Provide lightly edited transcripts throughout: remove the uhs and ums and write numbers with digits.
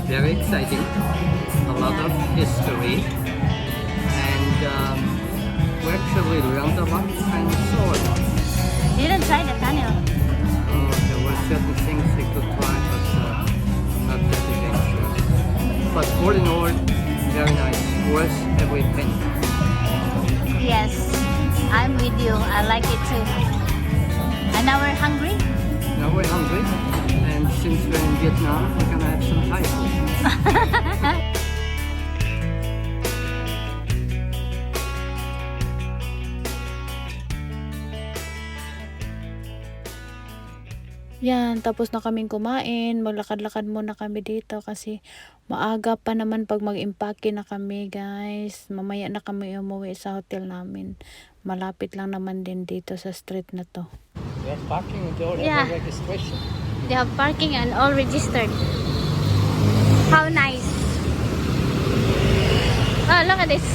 very exciting, a lot of history, and we actually learned a lot and saw a lot. You didn't try the tunnel. There were certain things we could try, but not that adventurous. But all in all, very nice. Worth every penny. Yes, I'm with you. I like it too. And now we're hungry? Now we're hungry, and since we're in Vietnam, we're gonna have some Thai food. Yan, tapos na kaming kumain. Maglakad-lakad muna kami dito kasi maaga pa naman pag mag-impake na kami, guys. Mamaya na kami umuwi sa hotel namin. Malapit lang naman din dito sa street na to. We have parking and all Yeah. have registration. They have parking and all registered. How nice. Oh, look at this.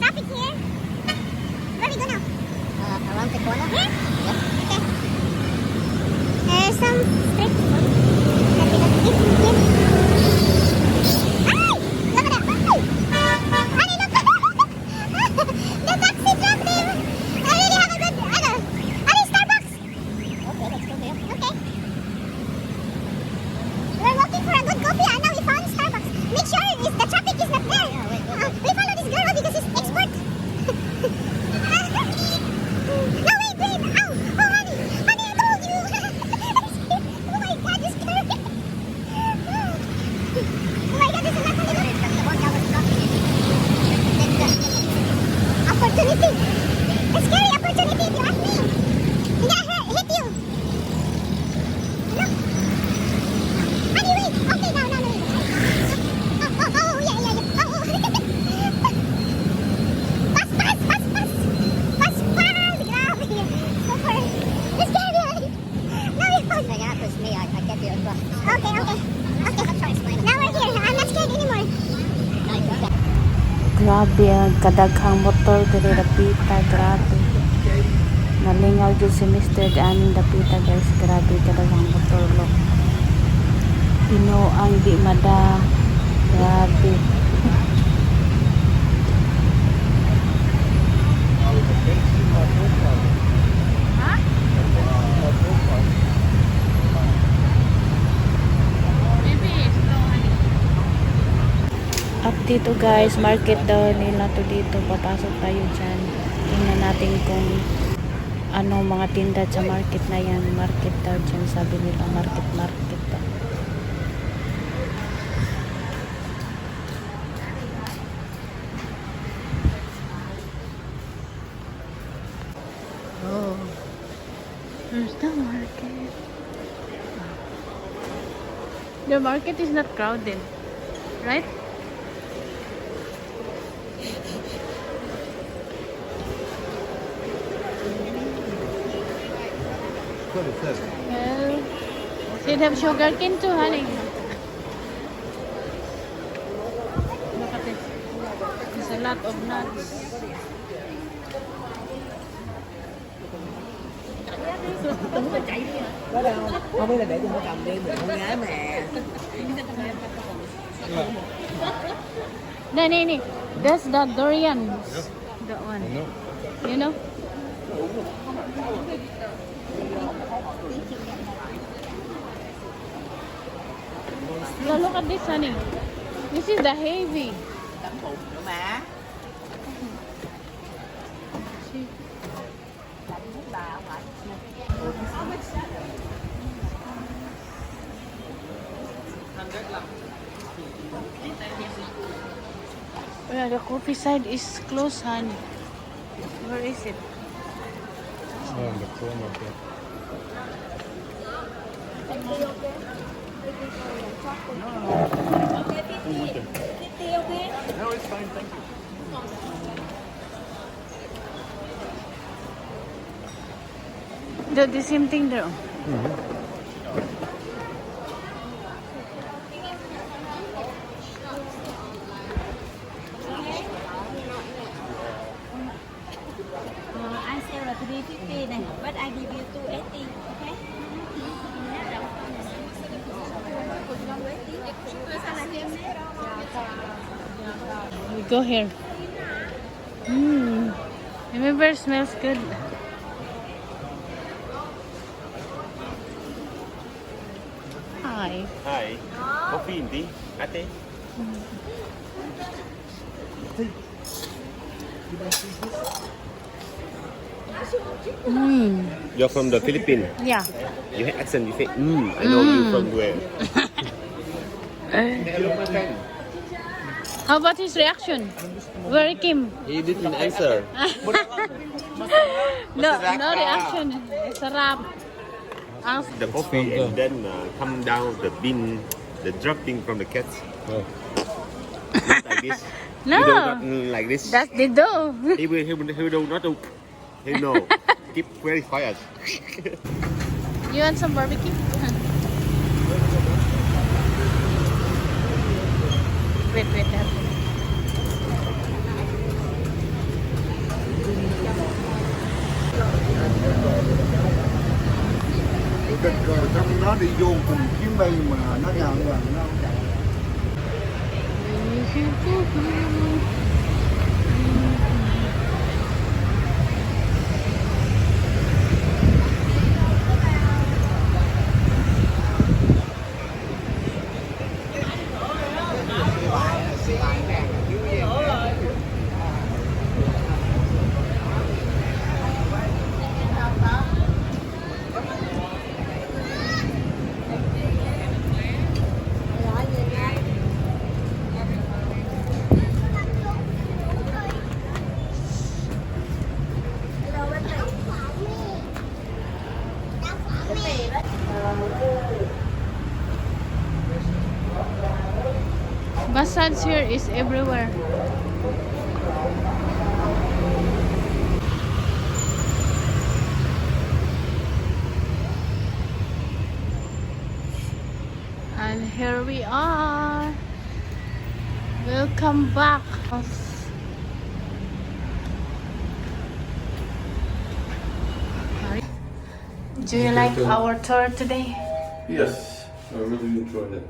Traffic here. Where we go now? Around the corner. Here? Yep. Okay. There's some street food that we can eat here. Ay! Look at that! Ay! Honey, look! The taxi truck there! I really have a good... Honey, Starbucks! Okay, let's go there. Okay. We're looking for a good coffee and now we found Starbucks. Make sure the traffic is not there. We follow this girl because it's expert. No, wait, wait. Ow! Oh, honey. Honey, I told you. Oh my God, this girl. Oh my God, there's a lot of little... Opportunity. A scary opportunity if you ask me. Hindi, hit you. Look. Honey, wait. Okay, now, wait. Oh, yeah. Oh. Fast. Fast. Grabe. Super. It's scary, honey. Now we're fast. You're gonna push me. I get you across. Okay. Now we're here. I'm not scared anymore. Grabe, kadaghang motor diri dapita, grabe. Nalingaw jud si Mr. Aning dapita, guys. Grabe, kadaghang motor lo. Ang di mada. Grabe. At dito, guys, market daw nila to dito. Papasok tayo dyan. Tingnan natin kung ano mga tinda sa market na yan. Market daw dyan. Sabi nila market daw. Oh, there's the market. The market is not crowded, right? What is that? Well, they have sugar cane too, honey. Look at this. There's a lot of nuts. Không biết là để cho nó cầm đi, mình không nhái mà. No. That's the durian. That one. You know? No, look at this, honey. This is the heavy. Tẩm bột nữa mà. Yeah, the coffee side is closed, honey. Where is it? Oh, in the corner there. No, it's fine, thank you. The same thing there. We go here. Remember, smells good. Hi. Hi. Coffee hindi? Ate? You're from the Philippines. Yeah. You have accent. You say, I know you from where. Hello, my friend. How about his reaction? Where he came? He didn't answer. No reaction. Sarap. Ang The coffee and then come down the bean, the dropping from the cats. Not like this. No. He do not like this. That's the dough. He will not. He know. Keep very quiet. You want some barbecue? Wait. Trong nó đi vô cùng chuyến bay mà nó nhận là nó Massage here is everywhere. And here we are. Welcome back. Do you like our tour today? Yes, I really enjoyed it.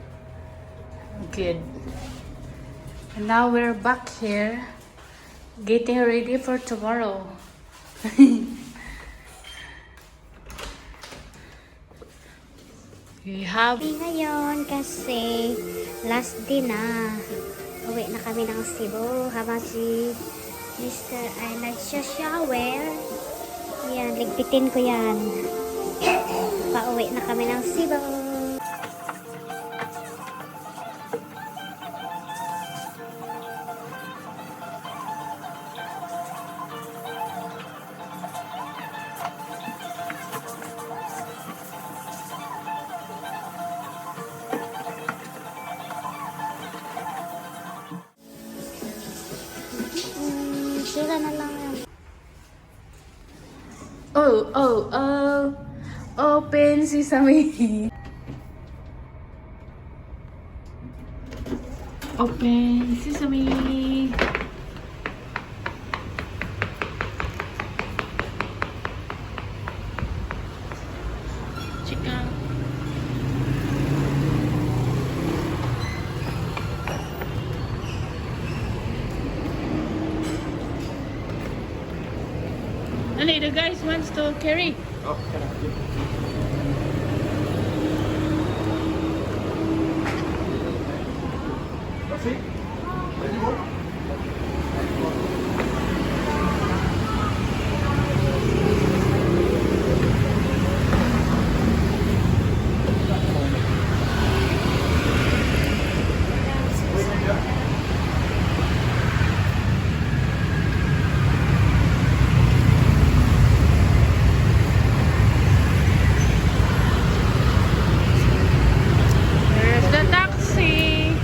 Good. And now we're back here, getting ready for tomorrow. We have Ngayon kasi last day na. Uwi na kami ng Cebu habang si Mr. ay nagsha-shower. Yan, ligpitin ko yan. Pauwi na kami ng Cebu. Sila na lang yan. oh, open sesame. Open sesame. Chicken. And the guys wants to carry. Oh, There's the taxi.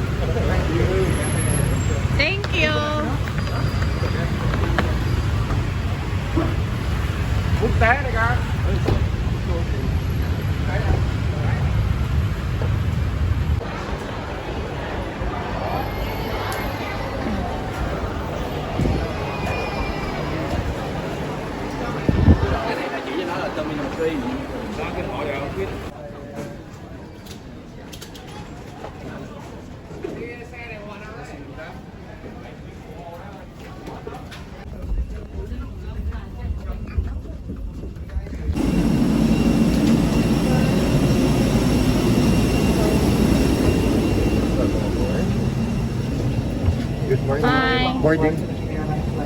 Bye. Boarding.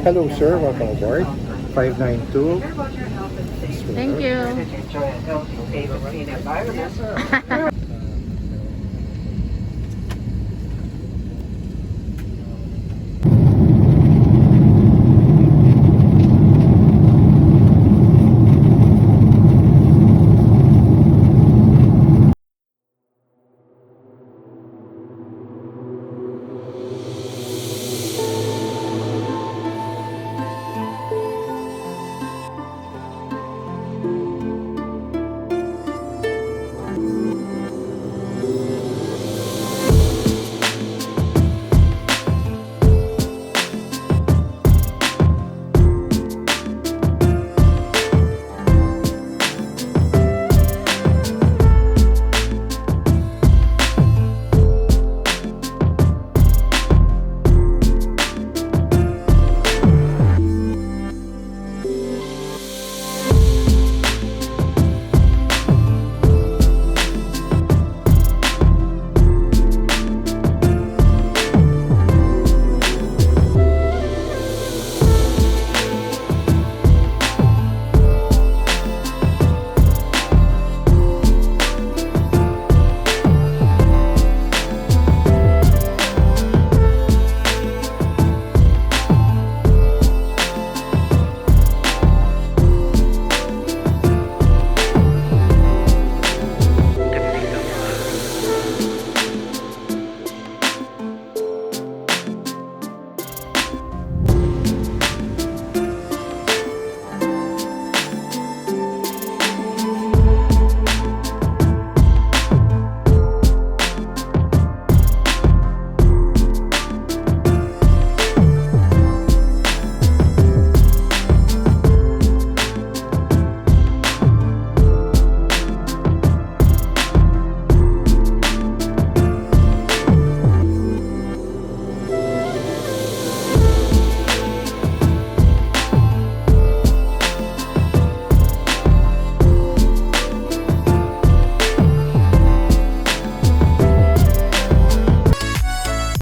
Hello, sir. Welcome aboard. 592. Thank you.